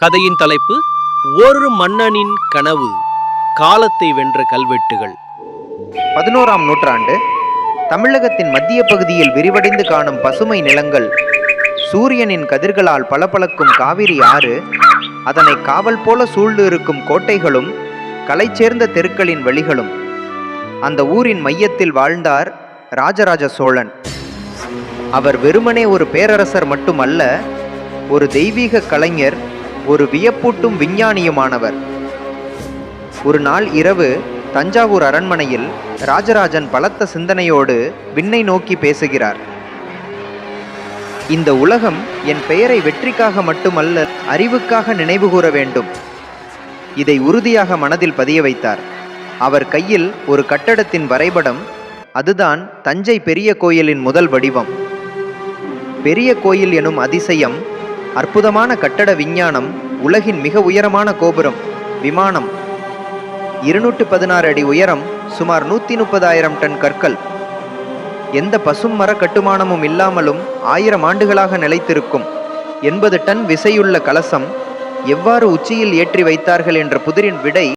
கதையின் தலைப்பு ஒரு மன்னனின் கனவு, காலத்தை வென்ற கல்வெட்டுகள். 11ஆம் நூற்றாண்டு தமிழகத்தின் மத்திய பகுதியில் விரிவடைந்து காணும் பசுமை நிலங்கள், சூரியனின் கதிர்களால் பளபளக்கும் காவிரி ஆறு, அதனை காவல் போல சூழ்ந்து இருக்கும் கோட்டைகளும் கலை சேர்ந்த தெருக்களின் வழிகளும். அந்த ஊரின் மையத்தில் வாழ்ந்தார் ராஜராஜ சோழன். அவர் வெறுமனே ஒரு பேரரசர் மட்டுமல்ல, ஒரு தெய்வீக கலைஞர், ஒரு வியப்பூட்டும் விஞ்ஞானியுமானவர். ஒரு நாள் இரவு தஞ்சாவூர் அரண்மனையில் ராஜராஜன் பலத்த சிந்தனையோடு விண்ணை நோக்கி பேசுகிறார். இந்த உலகம் என் பெயரை வெற்றிக்காக மட்டுமல்ல, அறிவுக்காக நினைவுகூர வேண்டும். இதை உறுதியாக மனதில் பதிய வைத்தார். அவர் கையில் ஒரு கட்டடத்தின் வரைபடம். அதுதான் தஞ்சை பெரிய கோயிலின் முதல் வடிவம். பெரிய கோயில் எனும் அதிசயம், அற்புதமான கட்டட விஞ்ஞானம், உலகின் மிக உயரமான கோபுரம், விமானம், 216 அடி உயரம், சுமார் 130,000 டன் கற்கள், எந்த பசும் மர கட்டுமானமும் இல்லாமலும் 1000 ஆண்டுகளாக நிலைத்திருக்கும் 80 டன் விசையுள்ள கலசம் எவ்வாறு உச்சியில் ஏற்றி வைத்தார்கள் என்ற புதிரின் விடை